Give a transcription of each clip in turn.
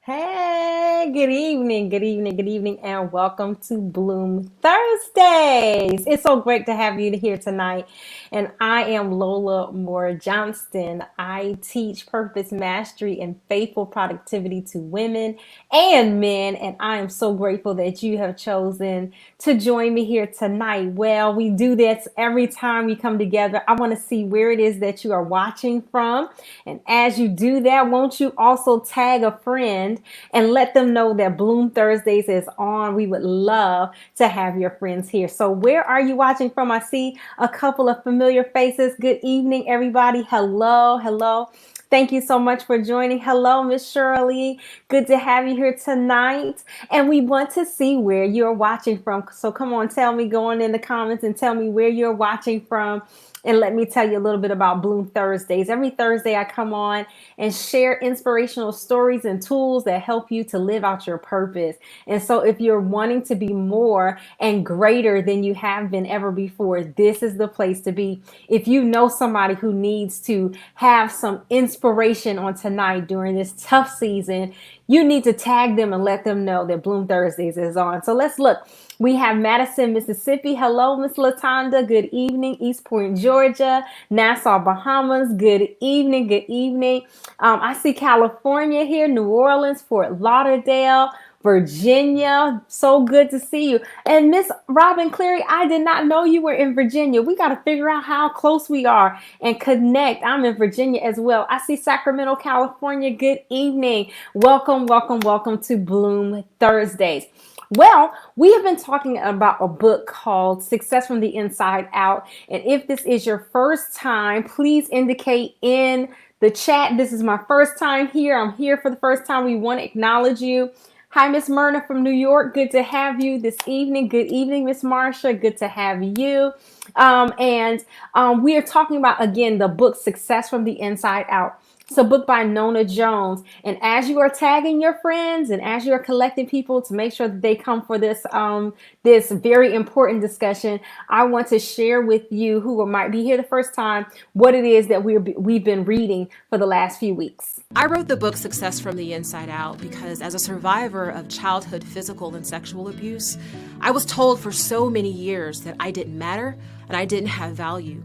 Hey, good evening, good evening, and welcome to Bloom Thursdays. It's so great to have you here tonight. And I am Lola Moore Johnston. I teach purpose mastery and faithful productivity to women and men. And I am so grateful that you have chosen to join me here tonight. Well, we do this every time we come together. I want to see where it is that you are watching from. And as you do that, won't you also tag a friend and let them know that Bloom Thursdays is on? We would love to have your friends here. So where are you watching from? I see a couple of familiar faces. Good evening, everybody. Hello, hello. Thank you so much for joining. Hello, Miss Shirley. Good to have you here tonight. And we want to see where you're watching from. So come on, tell me, go on in the comments and tell me where you're watching from. And let me tell you a little bit about Bloom Thursdays. Every Thursday I come on and share inspirational stories and tools that help you to live out your purpose. And so if you're wanting to be more and greater than you have been ever before, this is the place to be. If you know somebody who needs to have some inspiration on tonight during this tough season, you need to tag them and let them know that Bloom Thursdays is on. So let's look. We have Madison, Mississippi. Hello, Miss Latanda. Good evening. East Point, Georgia. Nassau, Bahamas. Good evening. Good evening. I see California here, New Orleans, Fort Lauderdale, Virginia. So good to see you. And Miss Robin Cleary, I did not know you were in Virginia. We got to figure out how close we are and connect. I'm in Virginia as well. I see Sacramento, California. Good evening. Welcome, welcome, welcome to Bloom Thursdays. Well, we have been talking about a book called Success from the Inside Out. And if this is your first time, please indicate in the chat. This is my first time here. I'm here for the first time. We want to acknowledge you. Hi, Miss Myrna from New York. Good to have you this evening. Good evening, Miss Marsha. Good to have you. We are talking about, again, the book Success from the Inside Out. It's a book by Nona Jones. And as you are tagging your friends and as you are collecting people to make sure that they come for this this very important discussion, I want to share with you who might be here the first time what it is that we've been reading for the last few weeks. I wrote the book Success from the Inside Out because as a survivor of childhood physical and sexual abuse, I was told for so many years that I didn't matter and I didn't have value.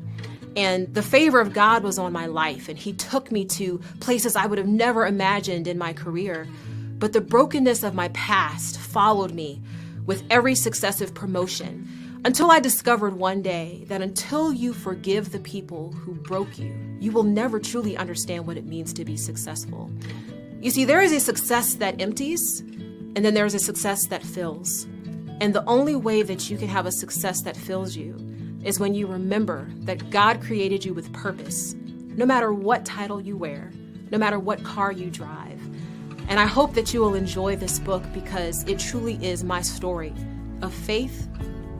And the favor of God was on my life, and He took me to places I would have never imagined in my career. But the brokenness of my past followed me with every successive promotion until I discovered one day that until you forgive the people who broke you, you will never truly understand what it means to be successful. You see, there is a success that empties, and then there is a success that fills. And the only way that you can have a success that fills you is when you remember that God created you with purpose, no matter what title you wear, no matter what car you drive. And I hope that you will enjoy this book because it truly is my story of faith,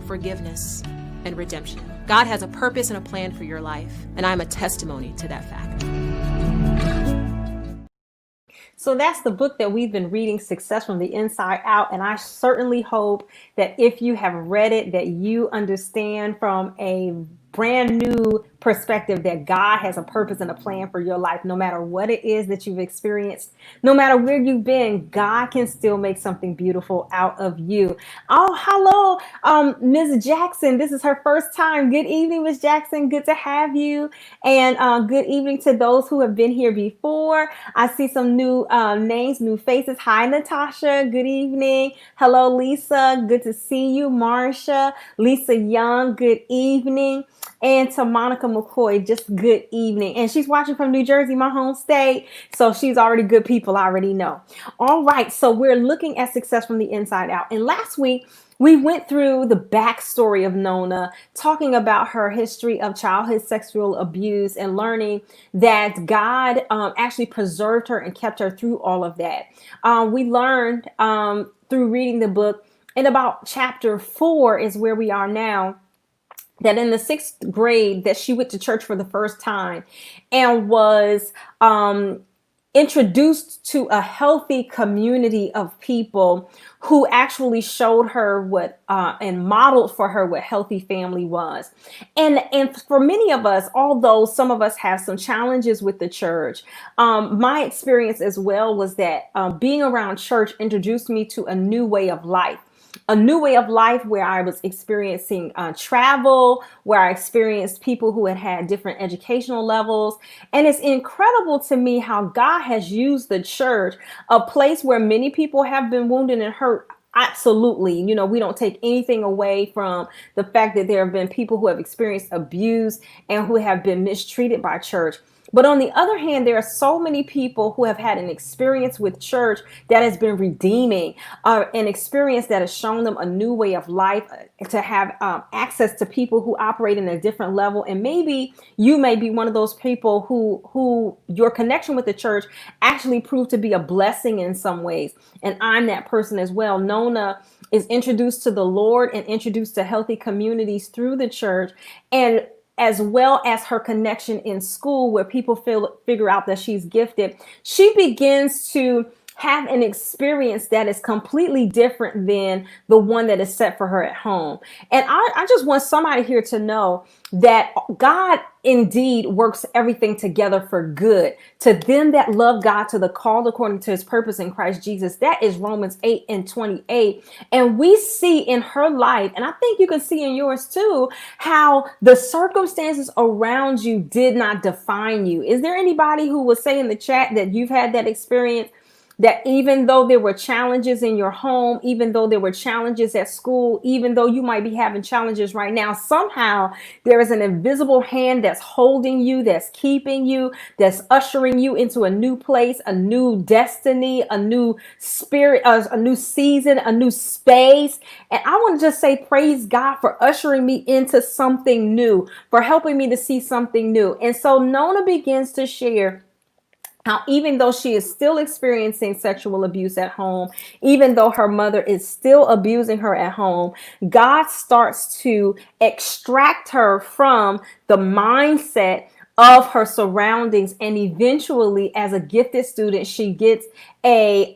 forgiveness, and redemption. God has a purpose and a plan for your life, and I'm a testimony to that fact. So that's the book that we've been reading, Success from the Inside Out. And I certainly hope that if you have read it, that you understand from a brand new perspective that God has a purpose and a plan for your life. No matter what it is that you've experienced, no matter where you've been, God can still make something beautiful out of you. Oh, hello, Ms. Jackson. This is her first time. Good evening, Ms. Jackson. Good to have you. And good evening to those who have been here before. I see some new names, new faces. Hi, Natasha. Good evening. Hello, Lisa. Good to see you. Marsha, Lisa Young. Good evening. And to Monica McCoy, just good evening. And she's watching from New Jersey, my home state. So she's already good people, I already know. All right, so we're looking at Success from the Inside Out. And last week, we went through the backstory of Nona, talking about her history of childhood sexual abuse and learning that God actually preserved her and kept her through all of that. We learned through reading the book, in about chapter 4 is where we are now, that in the 6th grade that she went to church for the first time and was introduced to a healthy community of people who actually showed her what and modeled for her what healthy family was. And for many of us, although some of us have some challenges with the church, my experience as well was that being around church introduced me to a new way of life. A new way of life where I was experiencing travel, where I experienced people who had had different educational levels. And it's incredible to me how God has used the church, a place where many people have been wounded and hurt. Absolutely. You know, we don't take anything away from the fact that there have been people who have experienced abuse and who have been mistreated by church. But on the other hand, there are so many people who have had an experience with church that has been redeeming, an experience that has shown them a new way of life, to have access to people who operate in a different level. And maybe you may be one of those people who your connection with the church actually proved to be a blessing in some ways. And I'm that person as well. Nona is introduced to the Lord and introduced to healthy communities through the church, and as well as her connection in school where people figure out that she's gifted, she begins to have an experience that is completely different than the one that is set for her at home. And I just want somebody here to know that God indeed works everything together for good to them that love God, to the called according to his purpose in Christ Jesus. That is Romans 8:28. And we see in her life, and I think you can see in yours too, how the circumstances around you did not define you. Is there anybody who will say in the chat that you've had that experience? That even though there were challenges in your home, even though there were challenges at school, even though you might be having challenges right now, somehow there is an invisible hand that's holding you, that's keeping you, that's ushering you into a new place, a new destiny, a new spirit, a new season, a new space. And I want to just say, praise God for ushering me into something new, for helping me to see something new. And so Nona begins to share how even though she is still experiencing sexual abuse at home, even though her mother is still abusing her at home, God starts to extract her from the mindset of her surroundings. And eventually, as a gifted student, she gets a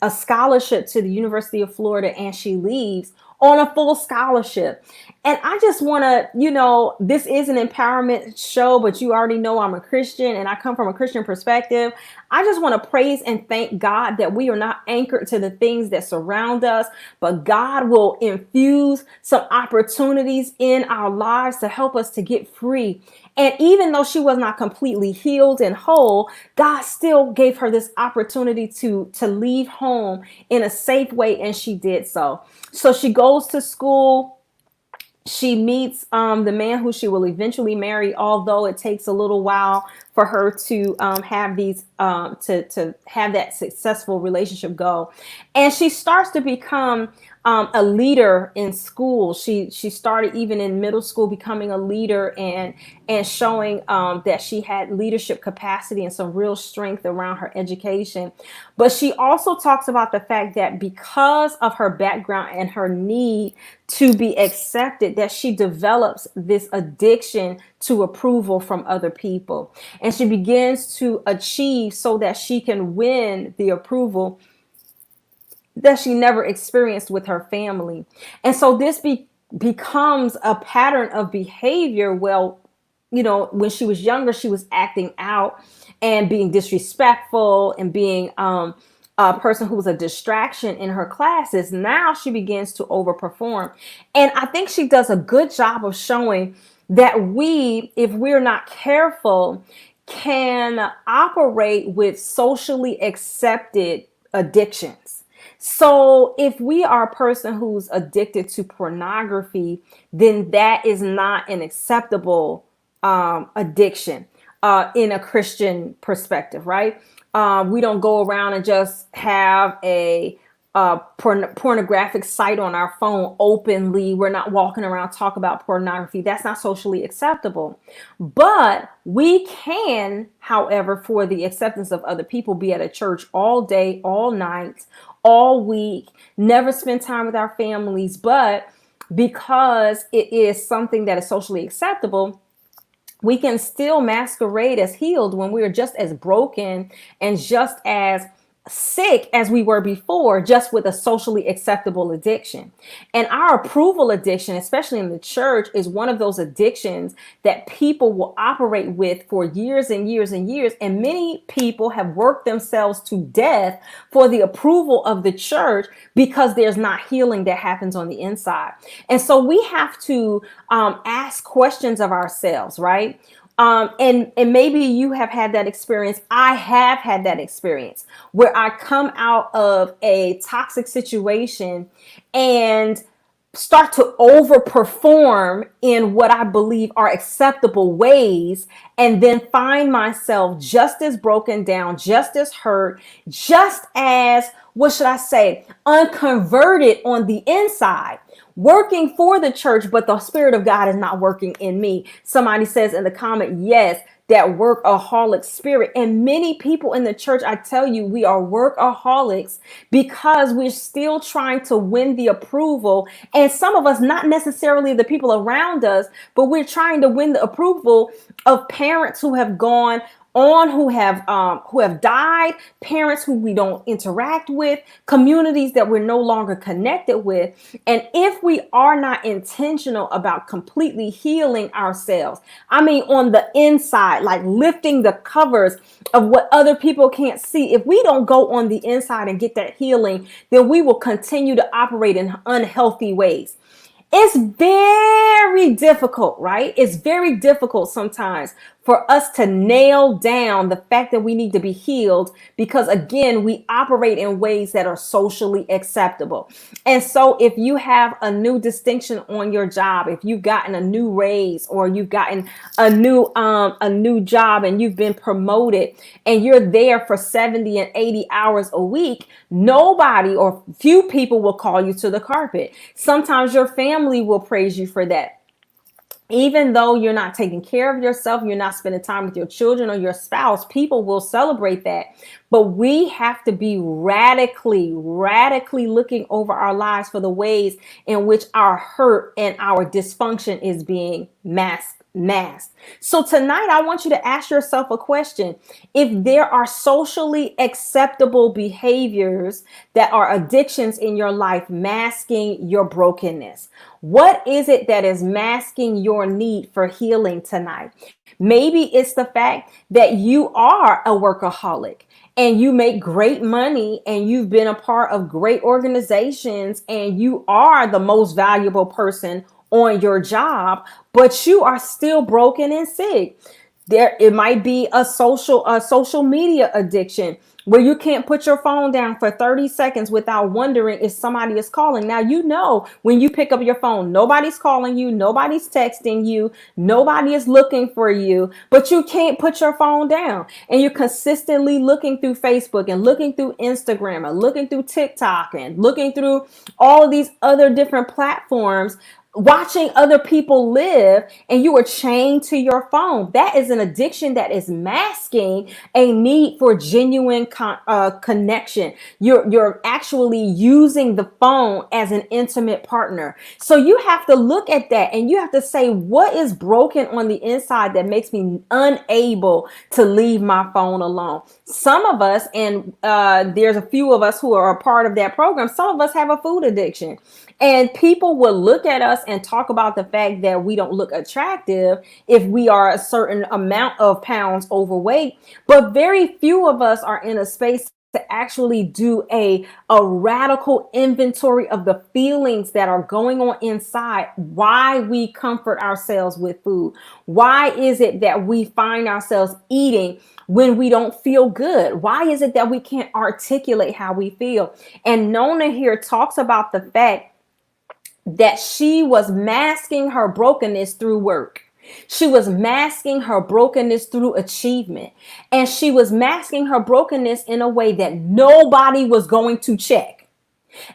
scholarship to the University of Florida, and she leaves on a full scholarship. And I just want to, this is an empowerment show, but you already know I'm a Christian and I come from a Christian perspective. I just want to praise and thank God that we are not anchored to the things that surround us, but God will infuse some opportunities in our lives to help us to get free. And even though she was not completely healed and whole, God still gave her this opportunity to leave home in a safe way, and she did so. So she goes to school. She meets the man who she will eventually marry, although it takes a little while for her to have these to have that successful relationship go. And she starts to become a leader in school. She started even in middle school becoming a leader and showing that she had leadership capacity and some real strength around her education. But she also talks about the fact that because of her background and her need to be accepted, that she develops this addiction to approval from other people. And she begins to achieve so that she can win the approval that she never experienced with her family. And so this becomes a pattern of behavior. Well, when she was younger, she was acting out and being disrespectful and being a person who was a distraction in her classes. Now she begins to overperform. And I think she does a good job of showing that we, if we're not careful, can operate with socially accepted addictions. So if we are a person who's addicted to pornography, then that is not an acceptable addiction in a Christian perspective, right? We don't go around and just have a pornographic site on our phone openly. We're not walking around talk about pornography. That's not socially acceptable. But we can, however, for the acceptance of other people, be at a church all day, all night, all week, never spend time with our families. But because it is something that is socially acceptable, we can still masquerade as healed when we're just as broken and just as sick as we were before, just with a socially acceptable addiction. And our approval addiction, especially in the church, is one of those addictions that people will operate with for years and years and years. And many people have worked themselves to death for the approval of the church because there's not healing that happens on the inside. And so we have to ask questions of ourselves, right? And maybe you have had that experience. I have had that experience where I come out of a toxic situation and start to overperform in what I believe are acceptable ways, and then find myself just as broken down, just as hurt, just as, what should I say, unconverted on the inside, working for the church, but the Spirit of God is not working in me. Somebody says in the comment, yes, that workaholic spirit. And many people in the church, I tell you, we are workaholics because we're still trying to win the approval. And some of us, not necessarily the people around us, but we're trying to win the approval of parents who have gone on, who have died, parents who we don't interact with, communities that we're no longer connected with. And if we are not intentional about completely healing ourselves, I mean on the inside, like lifting the covers of what other people can't see, if we don't go on the inside and get that healing, then we will continue to operate in unhealthy ways. It's very difficult, right? It's very difficult sometimes for us to nail down the fact that we need to be healed because, again, we operate in ways that are socially acceptable. And so if you have a new distinction on your job, if you've gotten a new raise or you've gotten a new job and you've been promoted and you're there for 70 and 80 hours a week, nobody or few people will call you to the carpet. Sometimes your family will praise you for that. Even though you're not taking care of yourself, you're not spending time with your children or your spouse, people will celebrate that. But we have to be radically looking over our lives for the ways in which our hurt and our dysfunction is being masked. So tonight, I want you to ask yourself a question. If there are socially acceptable behaviors that are addictions in your life, masking your brokenness, what is it that is masking your need for healing tonight? Maybe it's the fact that you are a workaholic and you make great money and you've been a part of great organizations and you are the most valuable person on your job, but you are still broken and sick. It might be a social media addiction where you can't put your phone down for 30 seconds without wondering if somebody is calling. Now, you know, when you pick up your phone, nobody's calling you, nobody's texting you, nobody is looking for you, but you can't put your phone down. And you're consistently looking through Facebook and looking through Instagram and looking through TikTok and looking through all of these other different platforms, watching other people live, and you are chained to your phone. That is an addiction that is masking a need for genuine connection. You're actually using the phone as an intimate partner. So you have to look at that and you have to say, what is broken on the inside that makes me unable to leave my phone alone? Some of us, and there's a few of us who are a part of that program, some of us have a food addiction. And people will look at us and talk about the fact that we don't look attractive if we are a certain amount of pounds overweight. But very few of us are in a space to actually do a radical inventory of the feelings that are going on inside, why we comfort ourselves with food. Why is it that we find ourselves eating when we don't feel good? Why is it that we can't articulate how we feel? And Nona here talks about the fact that she was masking her brokenness through work. She was masking her brokenness through achievement. And she was masking her brokenness in a way that nobody was going to check.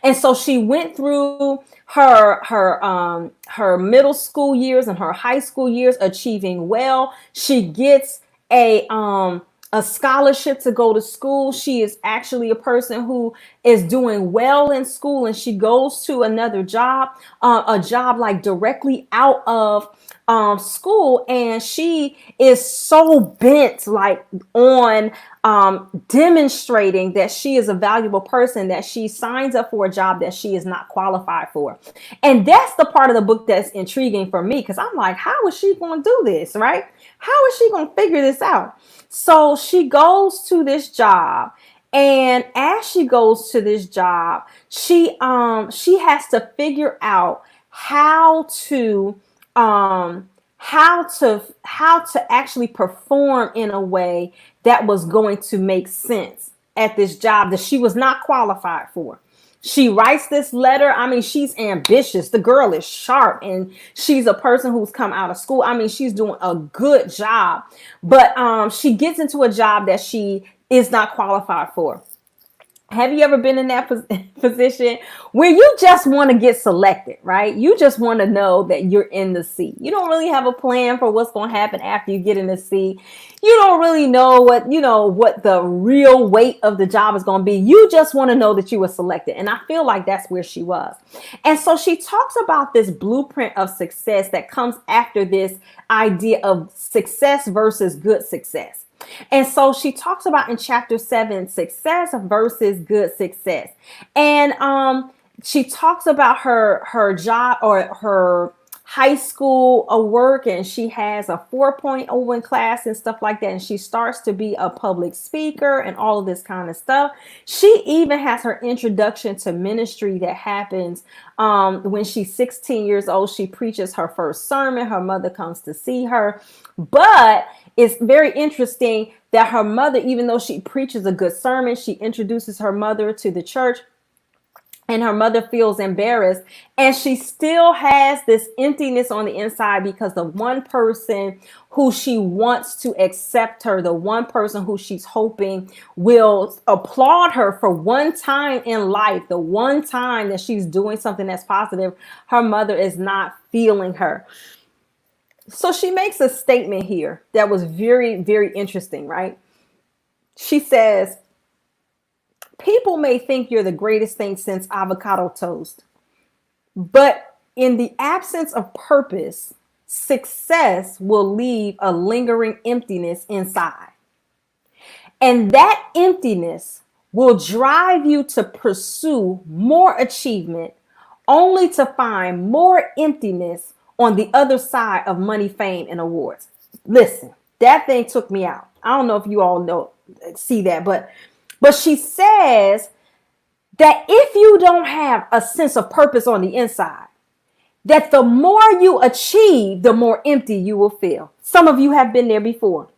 And so she went through her middle school years and her high school years achieving well. She gets a a scholarship to go to school. She is actually a person who is doing well in school, and she goes to another job, a job like directly out of school, and she is so bent like on demonstrating that she is a valuable person, that she signs up for a job that she is not qualified for. And that's the part of the book that's intriguing for me, because I'm like, how is she going to do this, right? How is she going to figure this out? So she goes to this job, and as she goes to this job, she has to figure out how to how to actually perform in a way that was going to make sense at this job that she was not qualified for. She writes this letter. I mean, she's ambitious. The girl is sharp, and she's a person who's come out of school. I mean, she's doing a good job, but she gets into a job that she is not qualified for. Have you ever been in that position where you just want to get selected, right? You just want to know that you're in the seat. You don't really have a plan for what's going to happen after you get in the seat. You don't really know what the real weight of the job is going to be. You just want to know that you were selected. And I feel like that's where she was. And so she talks about this blueprint of success that comes after this idea of success versus good success. And so she talks about in chapter 7, success versus good success. And she talks about her job or her high school work, and she has a 4.0 in class and stuff like that. And she starts to be a public speaker and all of this kind of stuff. She even has her introduction to ministry that happens when she's 16 years old. She preaches her first sermon. Her mother comes to see her. But it's very interesting that her mother, even though she preaches a good sermon, she introduces her mother to the church, and her mother feels embarrassed, and she still has this emptiness on the inside because the one person who she wants to accept her, the one person who she's hoping will applaud her for one time in life, the one time that she's doing something that's positive, her mother is not feeling her. So she makes a statement here that was very, very interesting, right? She says, people may think you're the greatest thing since avocado toast, but in the absence of purpose, success will leave a lingering emptiness inside. And that emptiness will drive you to pursue more achievement, only to find more emptiness on the other side of money, fame, and awards. Listen, that thing took me out. I don't know if you all see that, but she says that if you don't have a sense of purpose on the inside, that the more you achieve, the more empty you will feel. Some of you have been there before.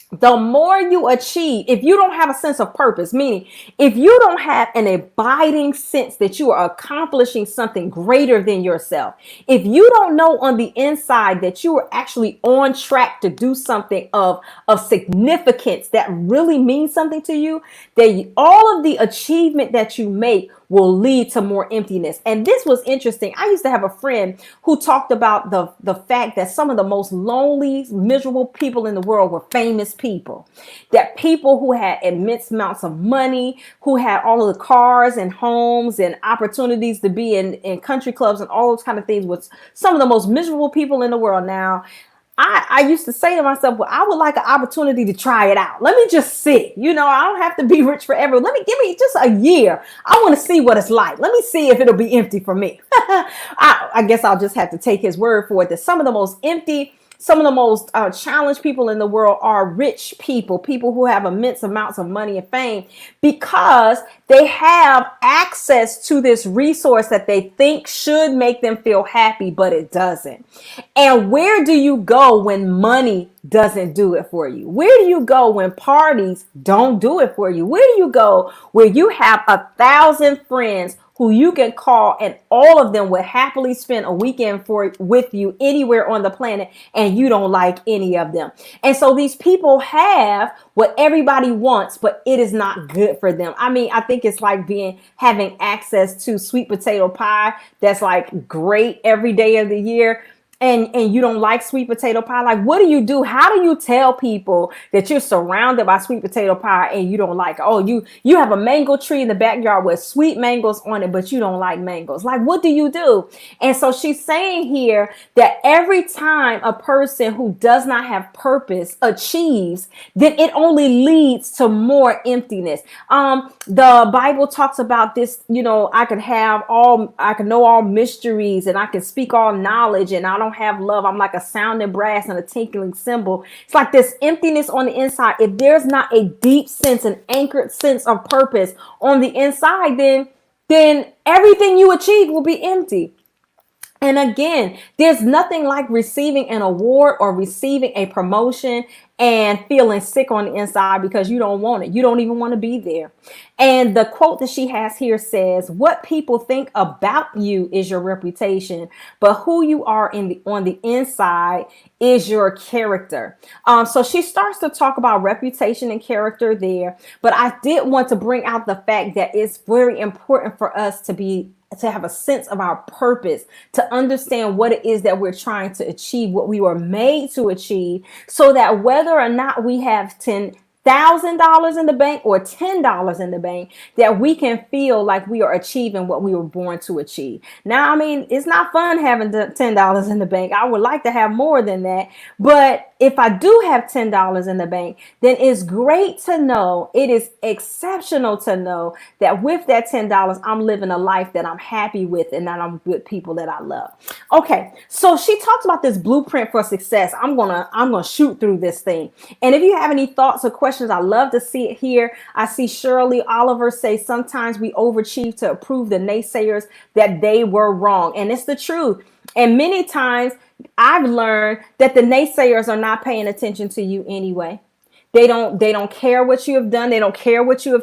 The more you achieve, if you don't have a sense of purpose, meaning if you don't have an abiding sense that you are accomplishing something greater than yourself, if you don't know on the inside that you are actually on track to do something of significance that really means something to you, that all of the achievement that you make will lead to more emptiness. And this was interesting. I used to have a friend who talked about the fact that some of the most lonely, miserable people in the world were famous people. That people who had immense amounts of money, who had all of the cars and homes and opportunities to be in country clubs and all those kind of things, was some of the most miserable people in the world. Now, I used to say to myself, well, I would like an opportunity to try it out. Let me just see. I don't have to be rich forever. Give me just a year. I want to see what it's like. Let me see if it'll be empty for me. I guess I'll just have to take his word for it that some of the most empty, some of the most challenged people in the world are rich people, people who have immense amounts of money and fame, because they have access to this resource that they think should make them feel happy, but it doesn't. And where do you go when money doesn't do it for you? Where do you go when parties don't do it for you? Where do you go where you have 1,000 friends who you can call and all of them would happily spend a weekend with you anywhere on the planet, and you don't like any of them? And so these people have what everybody wants, but it is not good for them. I mean, I think it's like having access to sweet potato pie that's like great every day of the year. and you don't like sweet potato pie, like what do you do? How do you tell people that you're surrounded by sweet potato pie and you don't like it? Oh, you have a mango tree in the backyard with sweet mangoes on it, but you don't like mangoes. Like, what do you do? And so she's saying here that every time a person who does not have purpose achieves, then it only leads to more emptiness. The Bible talks about this, I can know all mysteries and I can speak all knowledge, and I don't have love. I'm like a sounding brass and a tinkling cymbal. It's like this emptiness on the inside. If there's not a deep sense, an anchored sense of purpose on the inside, then everything you achieve will be empty. And again, there's nothing like receiving an award or receiving a promotion and feeling sick on the inside because you don't want it. You don't even want to be there. And the quote that she has here says, "What people think about you is your reputation, but who you are on the inside is your character." So she starts to talk about reputation and character there. But I did want to bring out the fact that it's very important for us to have a sense of our purpose, to understand what it is that we're trying to achieve, what we were made to achieve, so that whether or not we have $10,000 in the bank or $10 in the bank, that we can feel like we are achieving what we were born to achieve. Now, I mean, it's not fun having $10 in the bank. I would like to have more than that. But if I do have $10 in the bank, then it's great to know, it is exceptional to know that with that $10, I'm living a life that I'm happy with and that I'm with people that I love. Okay, so she talks about this blueprint for success. I'm gonna shoot through this thing. And if you have any thoughts or questions, I love to see it here. I see Shirley Oliver say, sometimes we overachieve to prove the naysayers that they were wrong. And it's the truth. And many times I've learned that the naysayers are not paying attention to you anyway. They don't care what you have done. They don't care what you have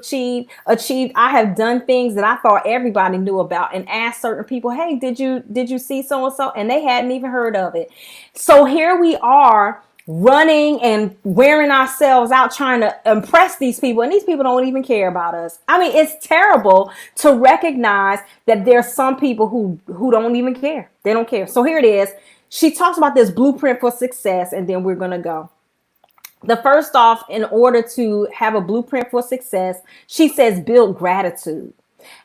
achieved. I have done things that I thought everybody knew about and asked certain people, "Hey, did you see so and so?" And they hadn't even heard of it. So here we are running and wearing ourselves out trying to impress these people, and these people don't even care about us. I mean, it's terrible to recognize that there's some people who don't even care. They don't care. So here it is. She talks about this blueprint for success, and then we're going to go. The first off, in order to have a blueprint for success, she says, build gratitude.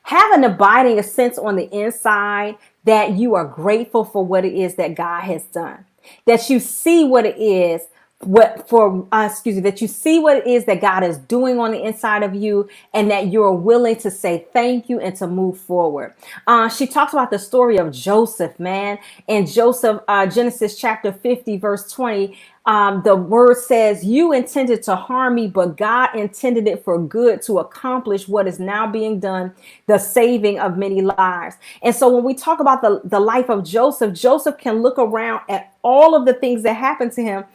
Have an abiding sense on the inside that you are grateful for what it is that God has done. That you see what it is, that you see what it is that God is doing on the inside of you, and that you're willing to say thank you and to move forward. She talks about the story of Joseph, man. And Joseph, Genesis chapter 50, verse 20, the word says, "You intended to harm me, but God intended it for good to accomplish what is now being done, the saving of many lives." And so when we talk about the life of Joseph, Joseph can look around at all of the things that happened to him.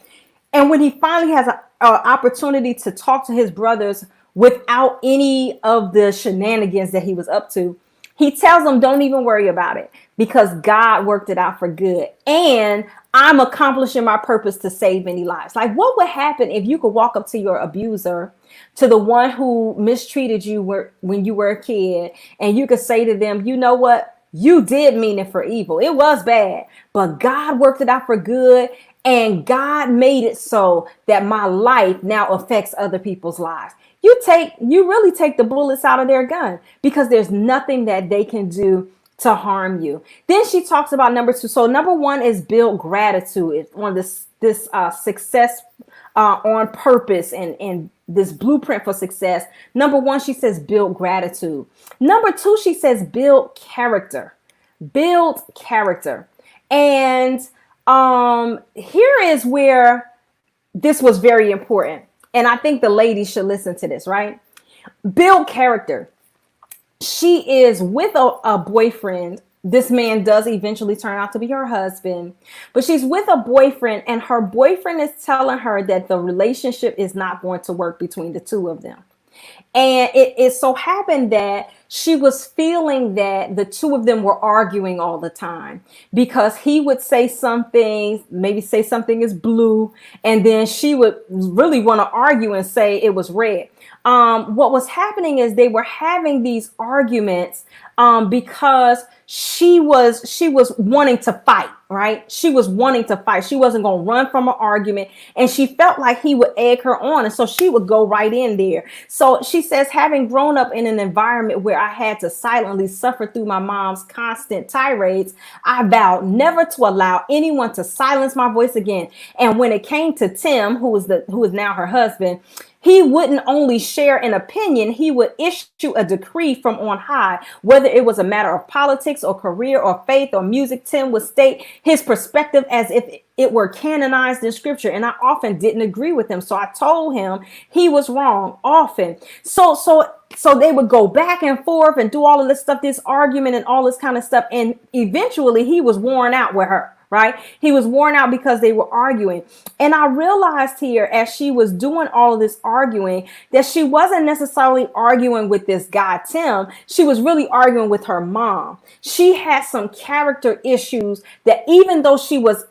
And when he finally has an opportunity to talk to his brothers without any of the shenanigans that he was up to, he tells them, don't even worry about it because God worked it out for good. And I'm accomplishing my purpose to save many lives. Like, what would happen if you could walk up to your abuser, to the one who mistreated you when you were a kid, and you could say to them, you know what? You did mean it for evil. It was bad, but God worked it out for good. And God made it so that my life now affects other people's lives. You really take the bullets out of their gun because there's nothing that they can do to harm you. Then she talks about number 2. So number 1 is build gratitude. It's on this success on purpose and this blueprint for success. Number 1, she says build gratitude. Number 2, she says build character. Build character. And here is where this was very important. And I think the ladies should listen to this, right? Build character. She is with a boyfriend. This man does eventually turn out to be her husband, but she's with a boyfriend, and her boyfriend is telling her that the relationship is not going to work between the two of them. And it so happened that she was feeling that the two of them were arguing all the time because he would say something, maybe say something is blue, and then she would really want to argue and say it was red. What was happening is they were having these arguments because she was wanting to fight. right? She was wanting to fight. She wasn't going to run from an argument. And she felt like he would egg her on. And so she would go right in there. So she says, having grown up in an environment where I had to silently suffer through my mom's constant tirades, I vowed never to allow anyone to silence my voice again. And when it came to Tim, who is now her husband, he wouldn't only share an opinion, he would issue a decree from on high. Whether it was a matter of politics or career or faith or music, Tim would state his perspective as if it were canonized in scripture. And I often didn't agree with him. So I told him he was wrong often. So they would go back and forth and do all of this stuff, this argument and all this kind of stuff. And eventually he was worn out with her. Right? He was worn out because they were arguing. And I realized here as she was doing all of this arguing that she wasn't necessarily arguing with this guy, Tim. She was really arguing with her mom. She had some character issues that even though she was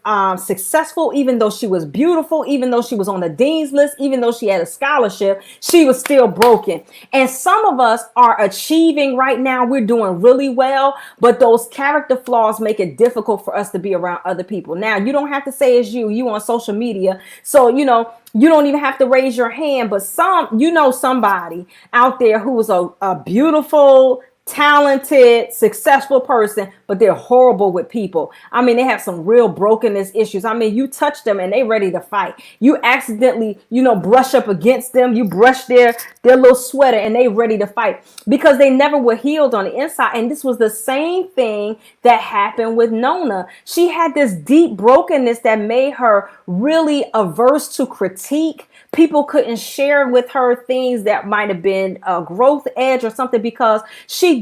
successful, even though she was beautiful, even though she was on the dean's list, even though she had a scholarship, she was still broken. And some of us are achieving right now. We're doing really well, but those character flaws make it difficult for us to be around other people. Now, you don't have to say it's you on social media. So, you don't even have to raise your hand, but somebody out there who is a beautiful, talented, successful person, but they're horrible with people. I mean, they have some real brokenness issues. I mean, you touch them and they ready to fight. You accidentally, brush up against them. You brush their little sweater and they ready to fight because they never were healed on the inside. And this was the same thing that happened with Nona. She had this deep brokenness that made her really averse to critique. People couldn't share with her things that might have been a growth edge or something because she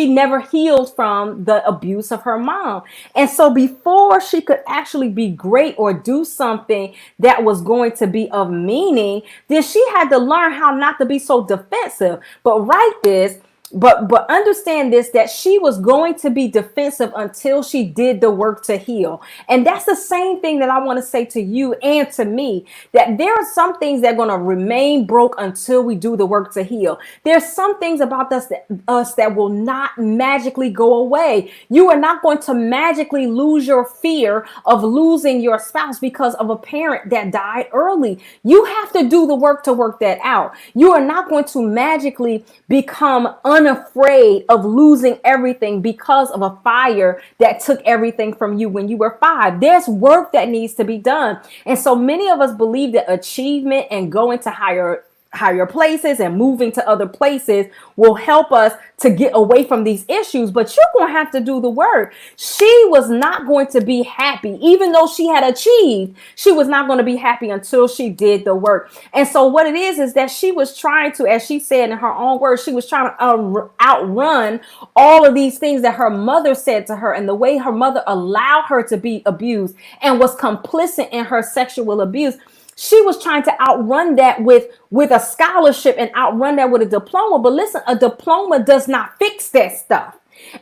never healed from the abuse of her mom. And so before she could actually be great or do something that was going to be of meaning, then she had to learn how not to be so defensive. But understand this, that she was going to be defensive until she did the work to heal. And that's the same thing that I want to say to you and to me, that there are some things that are going to remain broke until we do the work to heal. There's some things about us that will not magically go away. You are not going to magically lose your fear of losing your spouse because of a parent that died early. You have to do the work to work that out. You are not going to magically become unafraid of losing everything because of a fire that took everything from you when you were 5. There's work that needs to be done. And so many of us believe that achievement and going to higher places and moving to other places will help us to get away from these issues, but you're going to have to do the work. She was not going to be happy, even though she had achieved. She was not going to be happy until she did the work. And so what it is that she was trying to, as she said in her own words, she was trying to outrun all of these things that her mother said to her and the way her mother allowed her to be abused and was complicit in her sexual abuse. She was trying to outrun that with a scholarship and outrun that with a diploma. But listen, a diploma does not fix that stuff.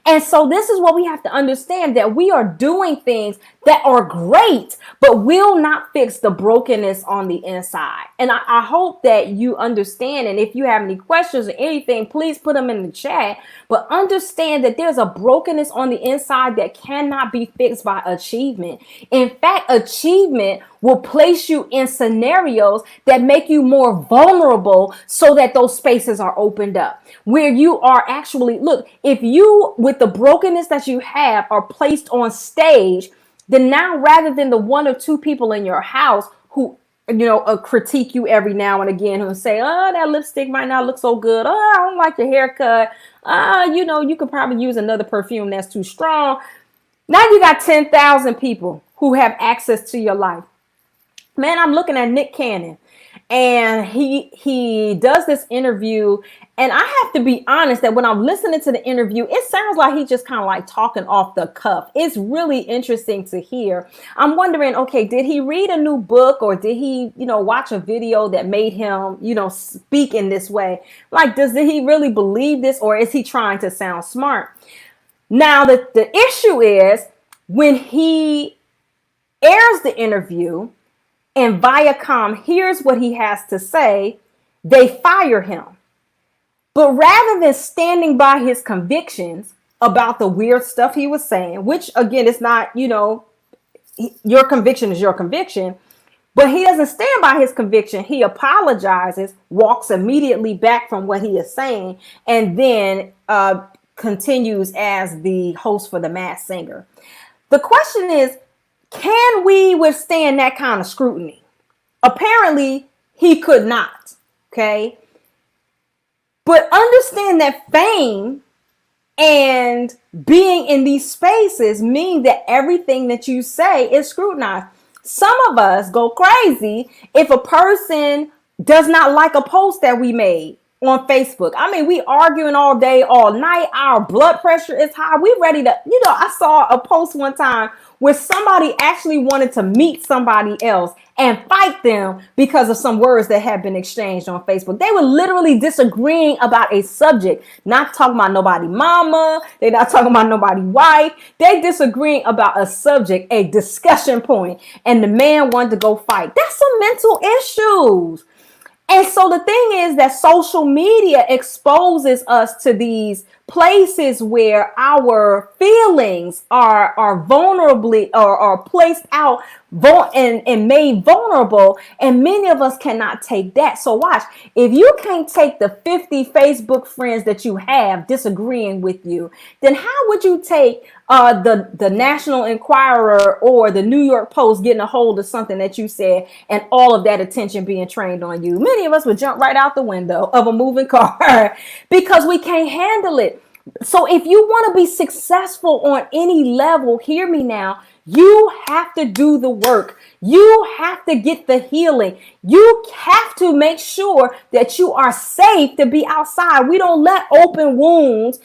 And so this is what we have to understand, that we are doing things that are great, but will not fix the brokenness on the inside. And I hope that you understand. And if you have any questions or anything, please put them in the chat. But understand that there's a brokenness on the inside that cannot be fixed by achievement. In fact, achievement will place you in scenarios that make you more vulnerable so that those spaces are opened up where you are actually, look, if you, with the brokenness that you have, are placed on stage, then now rather than the 1 or 2 people in your house who, critique you every now and again, who say, oh, that lipstick might not look so good. Oh, I don't like your haircut. You could probably use another perfume that's too strong. Now you got 10,000 people who have access to your life. Man, I'm looking at Nick Cannon and he does this interview. And I have to be honest that when I'm listening to the interview, it sounds like he's just kind of like talking off the cuff. It's really interesting to hear. I'm wondering, okay, did he read a new book or did he, watch a video that made him, speak in this way? Like, did he really believe this or is he trying to sound smart? Now, the issue is when he airs the interview, and Viacom hears what he has to say, they fire him. But rather than standing by his convictions about the weird stuff he was saying, which again is not, Your conviction is your conviction. But he doesn't stand by his conviction. He apologizes, walks immediately back from what he is saying, and then continues as the host for the Masked Singer. The question is, can we withstand that kind of scrutiny? Apparently, he could not. Okay. But understand that fame and being in these spaces mean that everything that you say is scrutinized. Some of us go crazy if a person does not like a post that we made on Facebook. I mean, we arguing all day, all night. Our blood pressure is high. We ready to, I saw a post one time where somebody actually wanted to meet somebody else and fight them because of some words that had been exchanged on Facebook. They were literally disagreeing about a subject, not talking about nobody mama. They're not talking about nobody wife. They disagreeing about a subject, a discussion point, and the man wanted to go fight. That's some mental issues. And so the thing is that social media exposes us to these places where our feelings are vulnerably or are placed out and made vulnerable. And many of us cannot take that. So watch, if you can't take the 50 Facebook friends that you have disagreeing with you, then how would you take the National Enquirer or the New York Post getting a hold of something that you said and all of that attention being trained on you? Many of us would jump right out the window of a moving car because we can't handle it. So if you want to be successful on any level, hear me now, you have to do the work. You have to get the healing. You have to make sure that you are safe to be outside. We don't let open wounds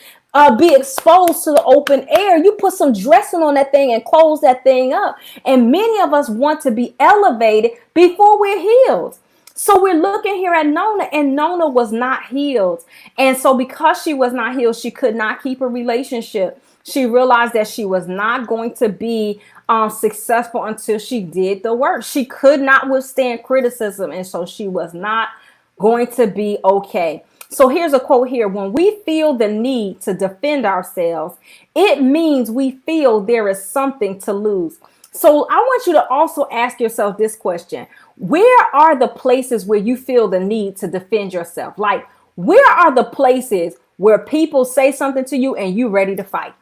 be exposed to the open air. You put some dressing on that thing and close that thing up. And many of us want to be elevated before we're healed. So we're looking here at Nona, and Nona was not healed. And so because she was not healed, she could not keep a relationship. She realized that she was not going to be successful until she did the work. She could not withstand criticism, and so she was not going to be okay. So here's a quote here. When we feel the need to defend ourselves, it means we feel there is something to lose. So I want you to also ask yourself this question. Where are the places where you feel the need to defend yourself? Like, where are the places where people say something to you and you ready to fight?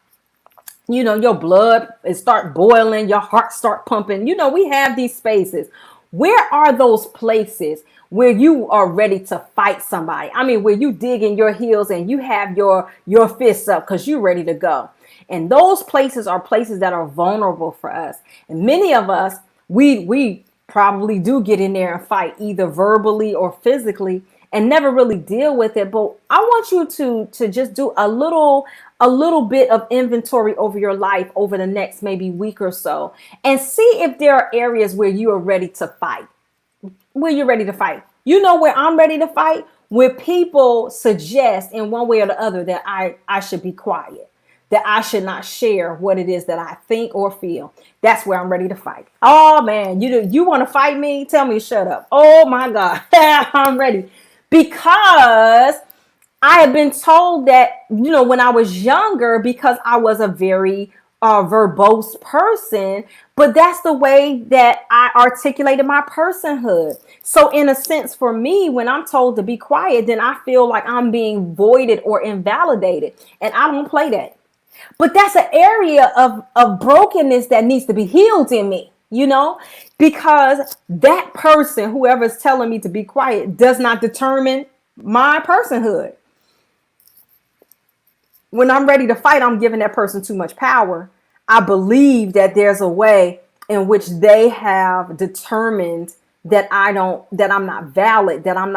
Your blood is start boiling, your heart start pumping. We have these spaces. Where are those places where you are ready to fight somebody? I mean, where you dig in your heels and you have your fists up because you're ready to go. And those places are places that are vulnerable for us. And many of us, we probably do get in there and fight either verbally or physically and never really deal with it. But I want you to just do a little bit of inventory over your life over the next maybe week or so and see if there are areas where you are ready to fight. Where you're ready to fight. You know where I'm ready to fight? Where people suggest in one way or the other that I should be quiet, that I should not share what it is that I think or feel. That's where I'm ready to fight. Oh man, you want to fight me? Tell me to shut up. Oh my God, I'm ready. Because I have been told that, when I was younger, because I was a very verbose person, but that's the way that I articulated my personhood. So in a sense, for me, when I'm told to be quiet, then I feel like I'm being voided or invalidated, and I don't play that. But that's an area of brokenness that needs to be healed in me, because that person, whoever's telling me to be quiet, does not determine my personhood. When I'm ready to fight, I'm giving that person too much power. I believe that there's a way in which they have determined that I'm not valid, that I'm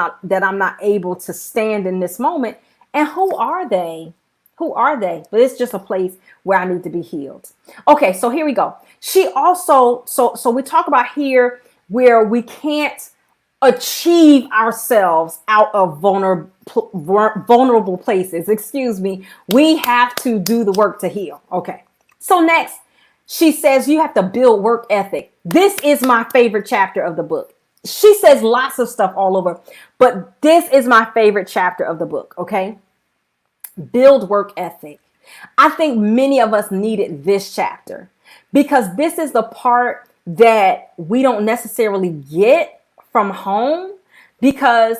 not able to stand in this moment. And who are they? Who are they? But it's just a place where I need to be healed. Okay, so here we go. She also, so we talk about here where we can't achieve ourselves out of vulnerable places. Excuse me. We have to do the work to heal. Okay. So next, she says you have to build work ethic. This is my favorite chapter of the book. She says lots of stuff all over, but this is my favorite chapter of the book. Okay. Build work ethic. I think many of us needed this chapter because this is the part that we don't necessarily get from home, because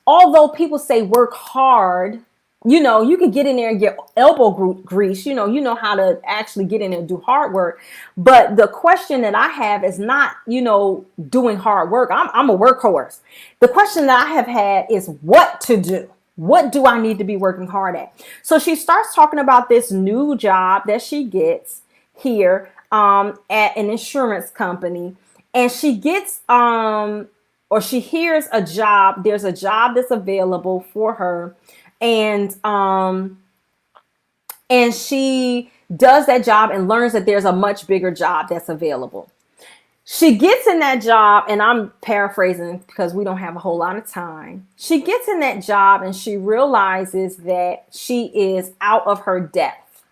although people say work hard, you can get in there and get elbow grease, you know how to actually get in and do hard work. But the question that I have is not, doing hard work. I'm a workhorse. The question that I have had is what to do. What do I need to be working hard at? So she starts talking about this new job that she gets here at an insurance company. And she gets or she hears a job. There's a job that's available for her, and she does that job and learns that there's a much bigger job that's available. She gets in that job, and I'm paraphrasing because we don't have a whole lot of time. She gets in that job and she realizes that she is out of her depth.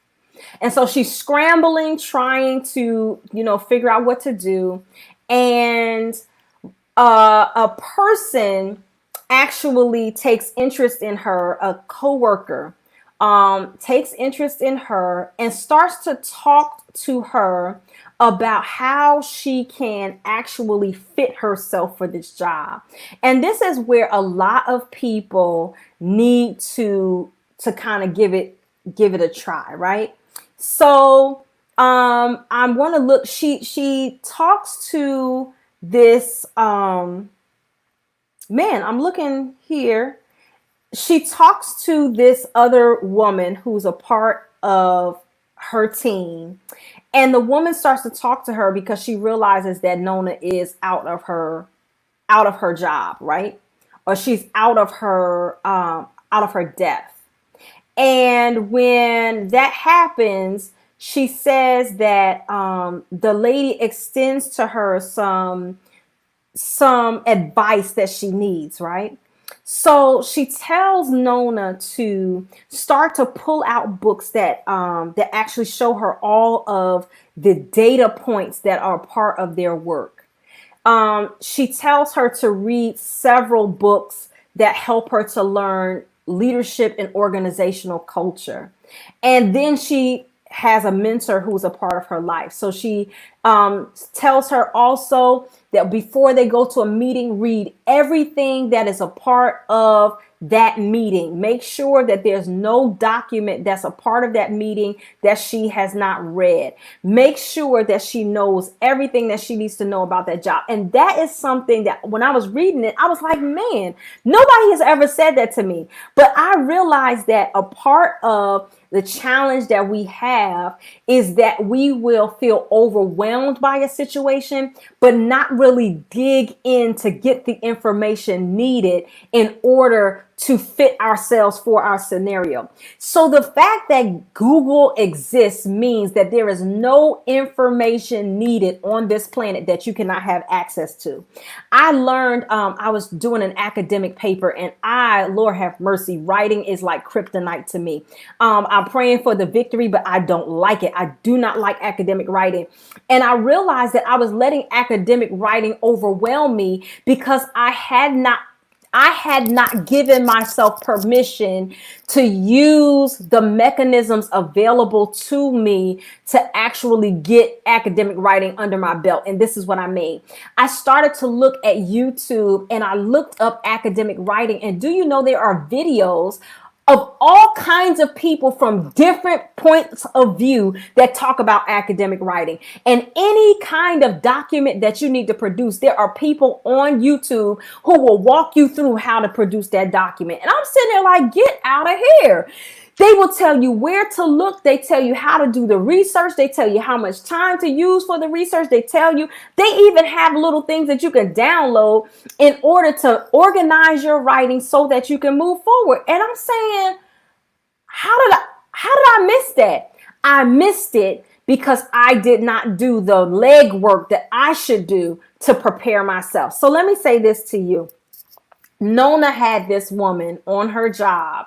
And so she's scrambling, trying to, figure out what to do. And a person actually takes interest in her, a coworker takes interest in her and starts to talk to her about how she can actually fit herself for this job. And this is where a lot of people need to kind of give it a try, right? So I want to look, she talks to this man, I'm looking here. She talks to this other woman who's a part of her team, and the woman starts to talk to her because she realizes that Nona is out of her job, right? Or she's out of her depth. And when that happens, she says that the lady extends to her some advice that she needs, right? So she tells Nona to start to pull out books that actually show her all of the data points that are part of their work. She tells her to read several books that help her to learn leadership and organizational culture. And then she has a mentor who's a part of her life. So she tells her also that before they go to a meeting, read everything that is a part of that meeting. Make sure that there's no document that's a part of that meeting that she has not read. Make sure that she knows everything that she needs to know about that job. And that is something that when I was reading it, I was like, man, nobody has ever said that to me. But I realized that a part of the challenge that we have is that we will feel overwhelmed by a situation, but not really dig in to get the information needed in order to fit ourselves for our scenario. So the fact that Google exists means that there is no information needed on this planet that you cannot have access to. I learned, I was doing an academic paper, and Lord have mercy, writing is like kryptonite to me. I'm praying for the victory, but I don't like it. I do not like academic writing. And I realized that I was letting academic writing overwhelm me because I had not given myself permission to use the mechanisms available to me to actually get academic writing under my belt. And this is what I mean. I started to look at YouTube and I looked up academic writing. And do you know there are videos of all kinds of people from different points of view that talk about academic writing. And any kind of document that you need to produce, there are people on YouTube who will walk you through how to produce that document. And I'm sitting there like, get out of here. They will tell you where to look. They tell you how to do the research. They tell you how much time to use for the research. They even have little things that you can download in order to organize your writing so that you can move forward. And I'm saying, how did I miss that? I missed it because I did not do the legwork that I should do to prepare myself. So let me say this to you. Nona had this woman on her job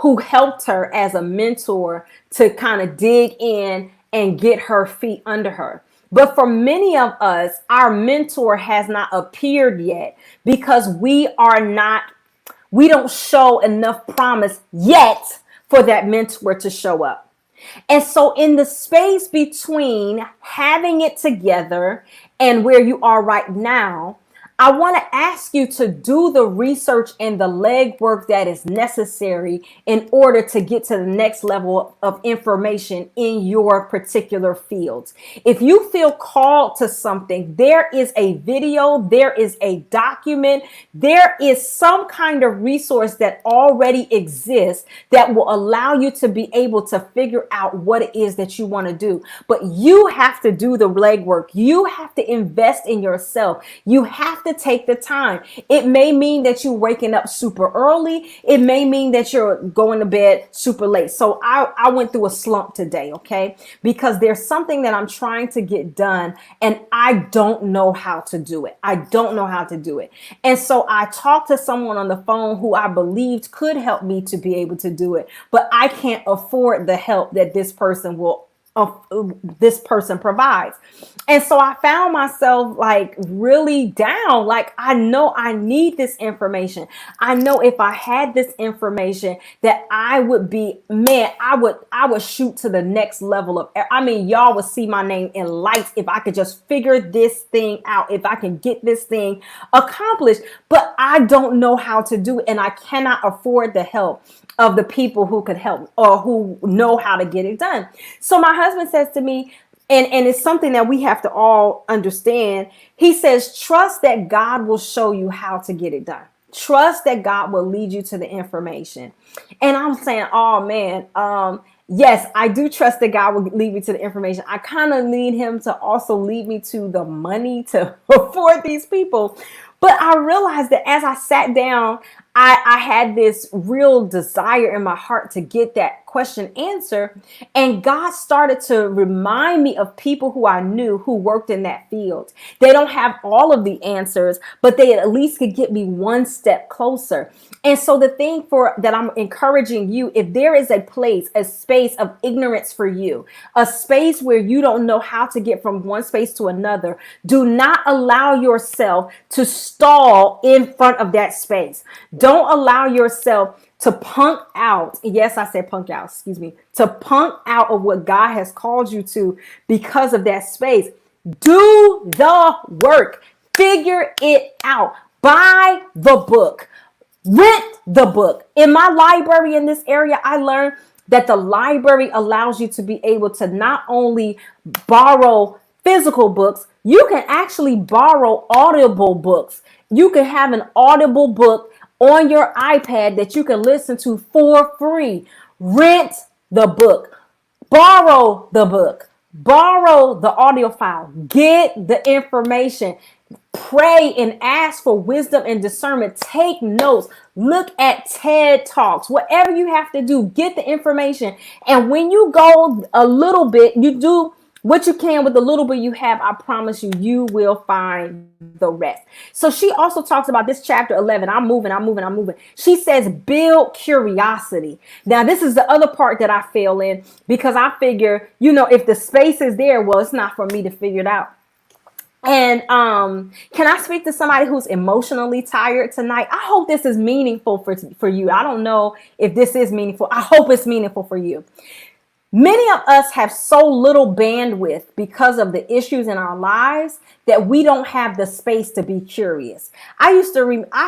who helped her as a mentor to kind of dig in and get her feet under her. But for many of us, our mentor has not appeared yet because we don't show enough promise yet for that mentor to show up. And so in the space between having it together and where you are right now, I want to ask you to do the research and the legwork that is necessary in order to get to the next level of information in your particular fields. If you feel called to something, there is a video, there is a document, there is some kind of resource that already exists that will allow you to be able to figure out what it is that you want to do. But you have to do the legwork. You have to invest in yourself. You have to take the time. It may mean that you're waking up super early. It may mean that you're going to bed super late. So I went through a slump today, okay? Because there's something that I'm trying to get done and I don't know how to do it. I don't know how to do it. And so I talked to someone on the phone who I believed could help me to be able to do it, but I can't afford the help that this person provides. And so I found myself like really down. Like, I know I need this information. I know if I had this information that I would be, man, I would shoot to the next level of, I mean, y'all would see my name in lights if I could just figure this thing out, if I can get this thing accomplished. But I don't know how to do it, and I cannot afford the help of the people who could help or who know how to get it done. So my husband says to me, and it's something that we have to all understand. He says, trust that God will show you how to get it done. Trust that God will lead you to the information. And I'm saying, oh man, yes, I do trust that God will lead me to the information. I kind of need him to also lead me to the money to afford these people. But I realized that as I sat down, I had this real desire in my heart to get that question answered. And God started to remind me of people who I knew who worked in that field. They don't have all of the answers, but they at least could get me one step closer. And so the thing that I'm encouraging you, if there is a place, a space of ignorance for you, a space where you don't know how to get from one space to another, do not allow yourself to stall in front of that space. Don't allow yourself to punk out. Yes, I said punk out, excuse me. To punk out of what God has called you to because of that space. Do the work. Figure it out. Buy the book. Rent the book. In my library in this area, I learned that the library allows you to be able to not only borrow physical books, you can actually borrow audible books. You can have an audible book on your iPad that you can listen to for free. Rent the book. Borrow the book. Borrow the audio file. Get the information. Pray and ask for wisdom and discernment. Take notes. Look at TED Talks. Whatever you have to do, get the information. And when you go a little bit, you do what you can with the little bit you have. I promise you, you will find the rest. So she also talks about this chapter 11. I'm moving. She says, build curiosity. Now, this is the other part that I fail in because I figure, if the space is there, well, it's not for me to figure it out. And can I speak to somebody who's emotionally tired tonight? I hope this is meaningful for you. I don't know if this is meaningful. I hope it's meaningful for you. Many of us have so little bandwidth because of the issues in our lives that we don't have the space to be curious. I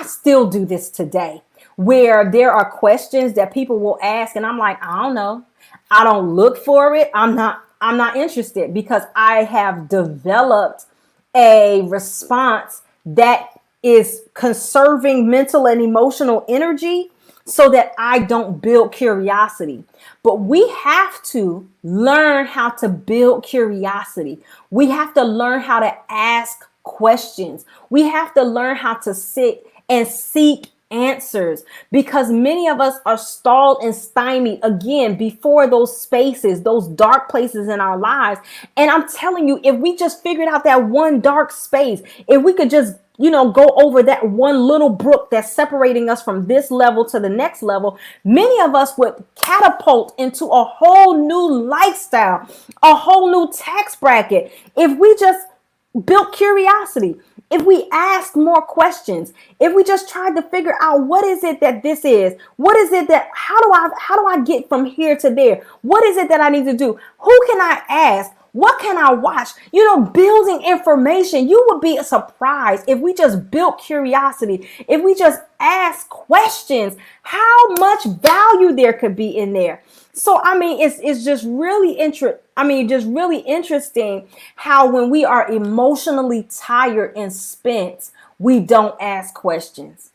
still do this today, where there are questions that people will ask and I'm like, I don't know. I don't look for it. I'm not interested because I have developed a response that is conserving mental and emotional energy so that I don't build curiosity. But we have to learn how to build curiosity. We have to learn how to ask questions. We have to learn how to sit and seek answers because many of us are stalled and stymied again before those spaces, those dark places in our lives. And I'm telling you, if we just figured out that one dark space, if we could just go over that one little brook that's separating us from this level to the next level, many of us would catapult into a whole new lifestyle, a whole new tax bracket. If we just built curiosity, if we ask more questions, if we just tried to figure out what is it that this is, what is it that, how do I get from here to there? What is it that I need to do? Who can I ask? What can I watch? Building information. You would be surprised if we just built curiosity, if we just ask questions, how much value there could be in there. So, it's just really just really interesting how when we are emotionally tired and spent, we don't ask questions.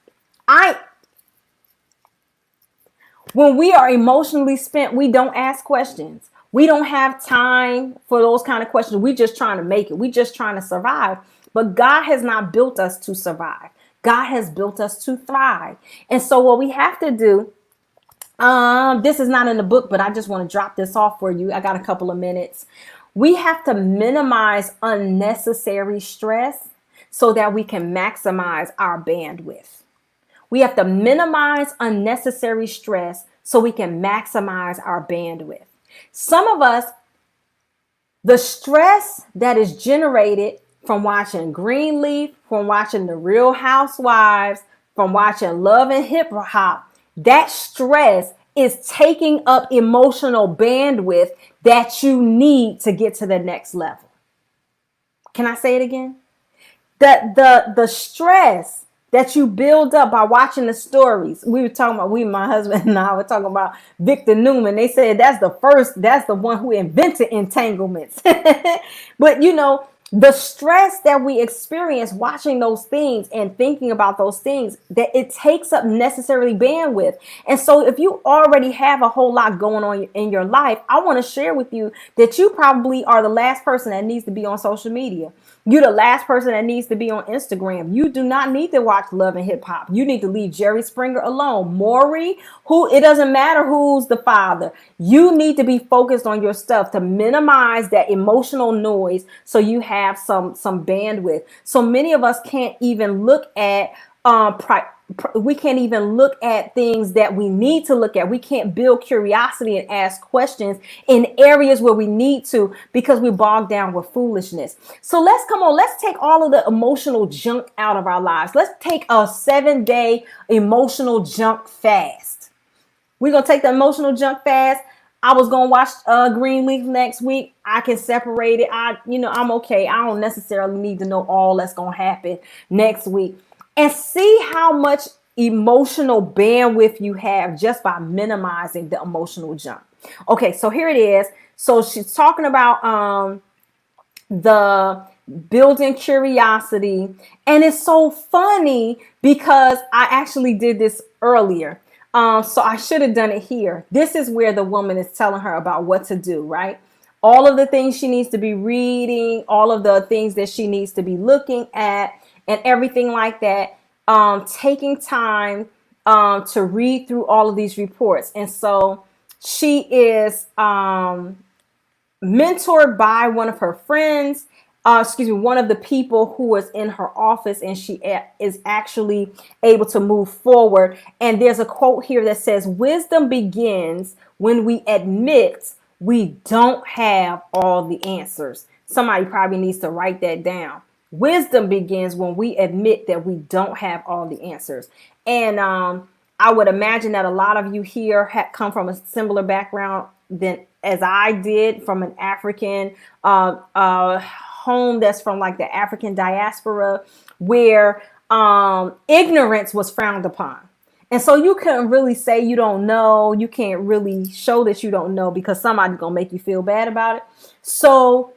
When we are emotionally spent, we don't ask questions. We don't have time for those kind of questions. We just trying to make it. We just trying to survive. But God has not built us to survive. God has built us to thrive. And so what we have to do, this is not in the book, but I just want to drop this off for you. I got a couple of minutes. We have to minimize unnecessary stress so that we can maximize our bandwidth. We have to minimize unnecessary stress so we can maximize our bandwidth. Some of us, the stress that is generated from watching Greenleaf, from watching The Real Housewives, from watching Love and Hip Hop, that stress is taking up emotional bandwidth that you need to get to the next level. Can I say it again? The stress that you build up by watching the stories. We were talking about, my husband and I were talking about Victor Newman. They said that's the one who invented entanglements. But the stress that we experience watching those things and thinking about those things, that it takes up necessarily bandwidth. And so if you already have a whole lot going on in your life, I want to share with you that you probably are the last person that needs to be on social media. You're the last person that needs to be on Instagram. You do not need to watch Love and Hip Hop. You need to leave Jerry Springer alone. Maury, it doesn't matter who's the father. You need to be focused on your stuff to minimize that emotional noise so you have some bandwidth. So many of us can't even look at we can't even look at things that we need to look at. We can't build curiosity and ask questions in areas where we need to because we're bogged down with foolishness. So let's take all of the emotional junk out of our lives. Let's take a 7-day emotional junk fast. We're going to take the emotional junk fast. I was going to watch Greenleaf next week. I can separate it. I'm okay. I don't necessarily need to know all that's going to happen next week. And see how much emotional bandwidth you have just by minimizing the emotional junk. Okay, so here it is. So she's talking about the building curiosity. And it's so funny because I actually did this earlier. So I should have done it here. This is where the woman is telling her about what to do, right? All of the things she needs to be reading, all of the things that she needs to be looking at, and everything like that, taking time to read through all of these reports. And so she is mentored by one of her friends, one of the people who was in her office, and she is actually able to move forward. And there's a quote here that says, "Wisdom begins when we admit we don't have all the answers." Somebody probably needs to write that down. Wisdom begins when we admit that we don't have all the answers. And I would imagine that a lot of you here come from a similar background as I did, from an African home that's from like the African diaspora, where ignorance was frowned upon. And so you couldn't really say you don't know. You can't really show that you don't know because somebody's going to make you feel bad about it. So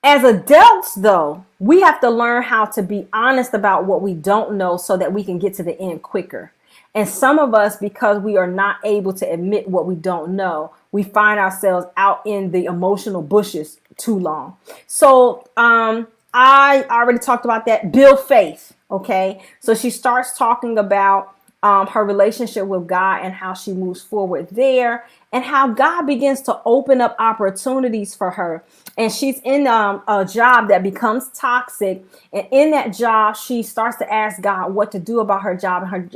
as adults, though, we have to learn how to be honest about what we don't know so that we can get to the end quicker. And some of us, because we are not able to admit what we don't know, we find ourselves out in the emotional bushes too long. So I already talked about that. Build faith. Okay. So she starts talking about her relationship with God and how she moves forward there, and how God begins to open up opportunities for her. And she's in a job that becomes toxic. And in that job, she starts to ask God what to do about her job. And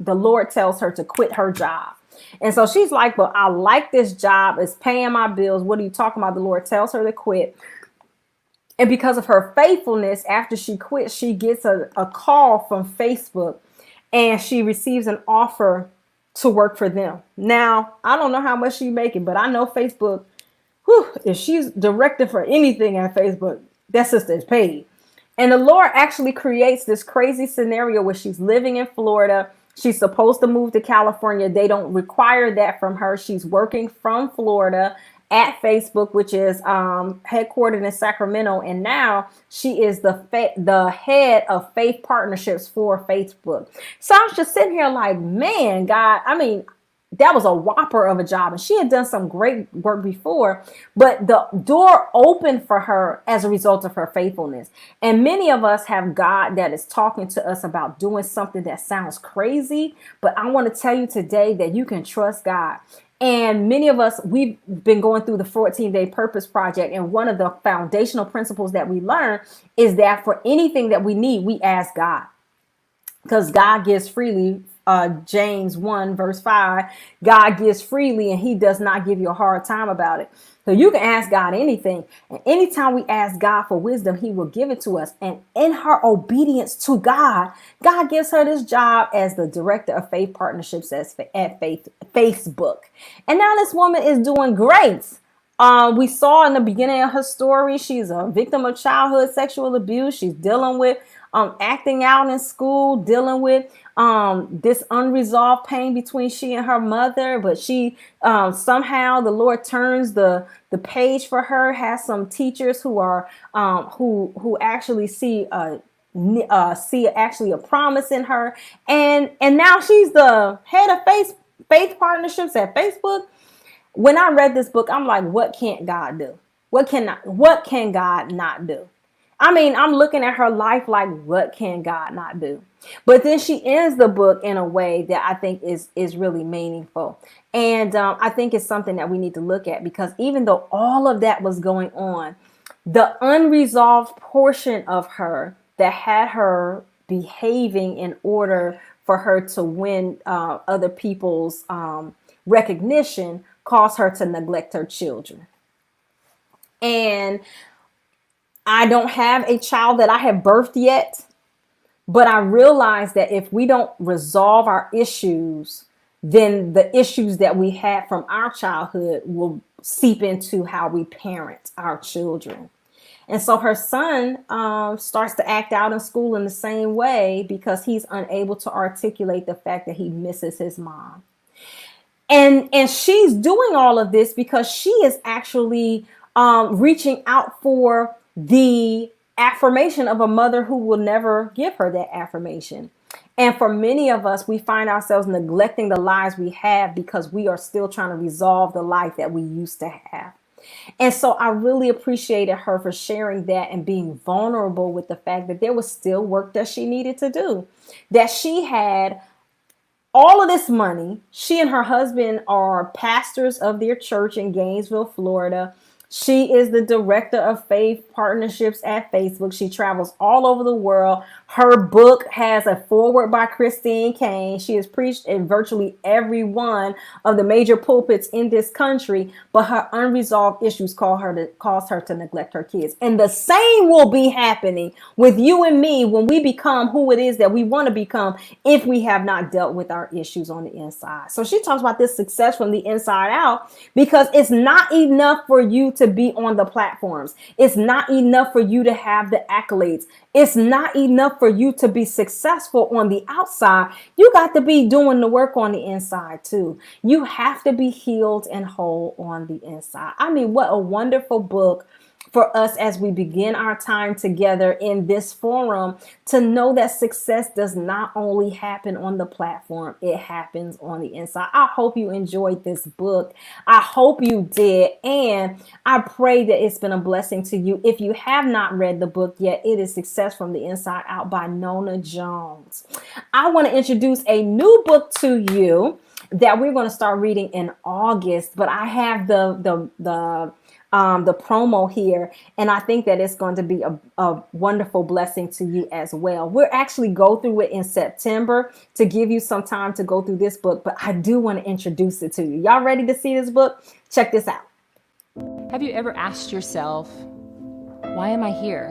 the Lord tells her to quit her job. And so she's like, "Well, I like this job. It's paying my bills. What are you talking about?" The Lord tells her to quit. And because of her faithfulness, after she quits, she gets a call from Facebook, and she receives an offer to work for them. Now, I don't know how much she's making, but I know Facebook whew, if she's directed for anything at Facebook, that sister is paid. And the Lord actually creates this crazy scenario where she's living in Florida. She's supposed to move to California. They don't require that from her. She's working from Florida at Facebook, which is headquartered in Sacramento. And now she is the head of faith partnerships for Facebook. So I was just sitting here like, man, God, I mean, that was a whopper of a job, and she had done some great work before, but the door opened for her as a result of her faithfulness. And many of us have God that is talking to us about doing something that sounds crazy, but I want to tell you today that you can trust God. And many of us, we've been going through the 14-day purpose project, and one of the foundational principles that we learn is that for anything that we need, we ask God, because God gives freely. James 1 verse 5, God gives freely and he does not give you a hard time about it. So you can ask God anything. And anytime we ask God for wisdom, he will give it to us. And in her obedience to God, God gives her this job as the director of faith partnerships at Facebook. And now this woman is doing great. We saw in the beginning of her story, she's a victim of childhood sexual abuse. She's dealing with acting out in school, dealing with this unresolved pain between she and her mother. But she somehow the Lord turns the page for her, has some teachers who are who actually see actually a promise in her. And now she's the head of faith partnerships at Facebook. When I read this book, I'm like, what can't God do? What can God not do? I mean, I'm looking at her life like, what can God not do? But then she ends the book in a way that I think is really meaningful. And I think it's something that we need to look at, because even though all of that was going on, the unresolved portion of her that had her behaving in order for her to win other people's recognition caused her to neglect her children. And I don't have a child that I have birthed yet, but I realize that if we don't resolve our issues, then the issues that we had from our childhood will seep into how we parent our children. And so her son starts to act out in school in the same way because he's unable to articulate the fact that he misses his mom. And she's doing all of this because she is actually reaching out for the affirmation of a mother who will never give her that affirmation. And for many of us, we find ourselves neglecting the lives we have because we are still trying to resolve the life that we used to have. And so I really appreciated her for sharing that and being vulnerable with the fact that there was still work that she needed to do, that she had all of this money. She and her husband are pastors of their church in Gainesville, Florida. She is the director of faith partnerships at Facebook. She travels all over the world. Her book has a foreword by Christine Caine. She has preached in virtually every one of the major pulpits in this country, but her unresolved issues caused her to neglect her kids. And the same will be happening with you and me when we become who it is that we want to become if we have not dealt with our issues on the inside. So she talks about this success from the inside out, because it's not enough for you to be on the platforms. It's not enough for you to have the accolades. It's not enough for you to be successful on the outside. You got to be doing the work on the inside too. You have to be healed and whole on the inside. I mean, what a wonderful book for us as we begin our time together in this forum, to know that success does not only happen on the platform, it happens on the inside. I hope you enjoyed this book. I hope you did. And I pray that it's been a blessing to you. If you have not read the book yet, it is Success from the Inside Out by Nona Jones. I want to introduce a new book to you that we're going to start reading in August, but I have the promo here, and I think that it's going to be a wonderful blessing to you as well. We'll actually go through it in September to give you some time to go through this book, but I do want to introduce it to you. Y'all ready to see this book? Check this out. Have you ever asked yourself, why am I here?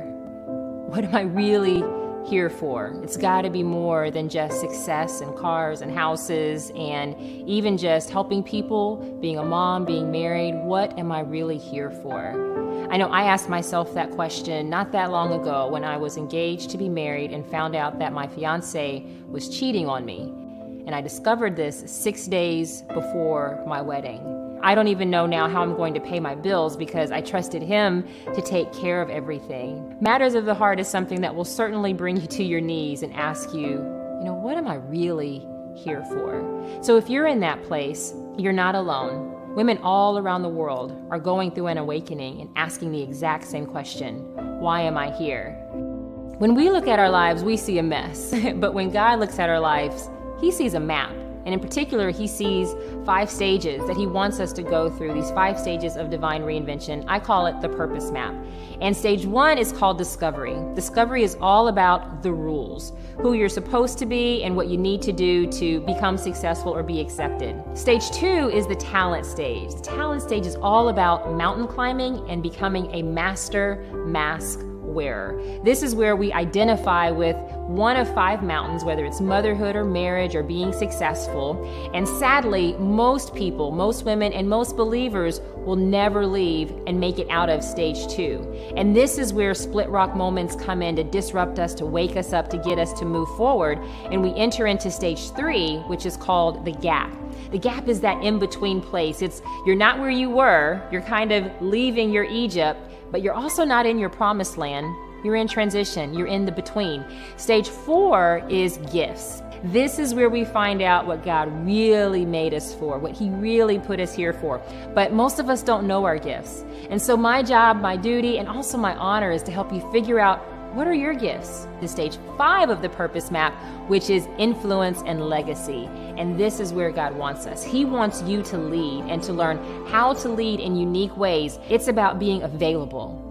What am I really here for? It's got to be more than just success and cars and houses and even just helping people, being a mom, being married. What am I really here for? I know I asked myself that question not that long ago when I was engaged to be married and found out that my fiance was cheating on me. And I discovered this 6 days before my wedding. I don't even know now how I'm going to pay my bills because I trusted him to take care of everything. Matters of the heart is something that will certainly bring you to your knees and ask you, what am I really here for? So if you're in that place, you're not alone. Women all around the world are going through an awakening and asking the exact same question: why am I here? When we look at our lives, we see a mess. But when God looks at our lives, he sees a map. And in particular, he sees 5 stages that he wants us to go through, these 5 stages of divine reinvention. I call it the purpose map. And stage 1 is called discovery. Discovery is all about the rules, who you're supposed to be and what you need to do to become successful or be accepted. Stage 2 is the talent stage. The talent stage is all about mountain climbing and becoming a master mask wearer. This is where we identify with one of 5 mountains, whether it's motherhood or marriage or being successful. And sadly, most people, most women, and most believers will never leave and make it out of stage 2. And this is where split rock moments come in to disrupt us, to wake us up, to get us to move forward. And we enter into stage 3, which is called the gap. The gap is that in-between place. You're not where you were. You're kind of leaving your Egypt, but you're also not in your promised land. You're in transition. You're in the between. Stage 4 is gifts. This is where we find out what God really made us for, what he really put us here for. But most of us don't know our gifts. And so my job, my duty, and also my honor is to help you figure out, what are your gifts? The stage 5 of the purpose map, which is influence and legacy. And this is where God wants us. He wants you to lead and to learn how to lead in unique ways. It's about being available.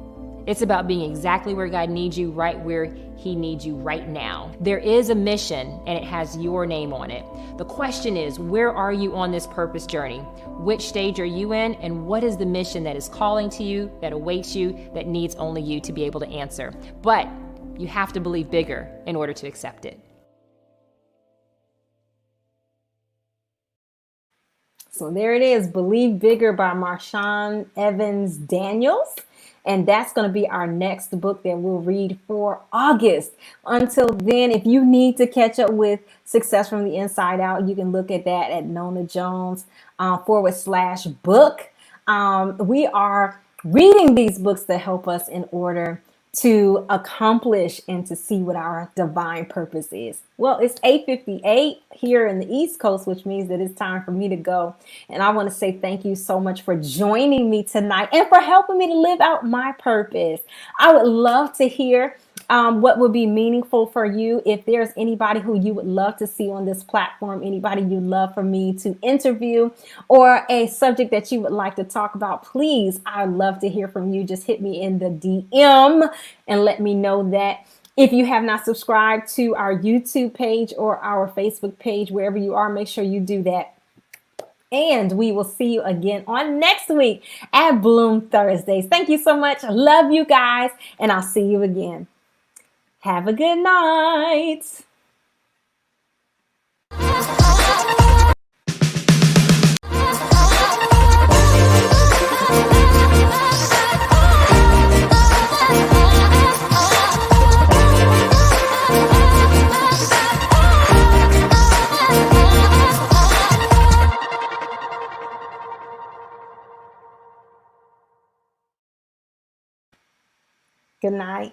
It's about being exactly where God needs you, right where he needs you right now. There is a mission and it has your name on it. The question is, where are you on this purpose journey? Which stage are you in? And what is the mission that is calling to you, that awaits you, that needs only you to be able to answer? But you have to believe bigger in order to accept it. So there it is, Believe Bigger by Marshawn Evans Daniels. And that's going to be our next book that we'll read for August. Until then, if you need to catch up with Success from the Inside Out, you can look at that at Nona Jones /book. We are reading these books that help us in order to accomplish and to see what our divine purpose is. Well, it's 8:58 here in the East Coast, which means that it's time for me to go. And I want to say thank you so much for joining me tonight and for helping me to live out my purpose. I would love to hear what would be meaningful for you. If there's anybody who you would love to see on this platform, anybody you'd love for me to interview, or a subject that you would like to talk about, please, I'd love to hear from you. Just hit me in the DM and let me know that. If you have not subscribed to our YouTube page or our Facebook page, wherever you are, make sure you do that. And we will see you again on next week at Bloom Thursdays. Thank you so much. Love you guys, and I'll see you again. Have a good night. Good night.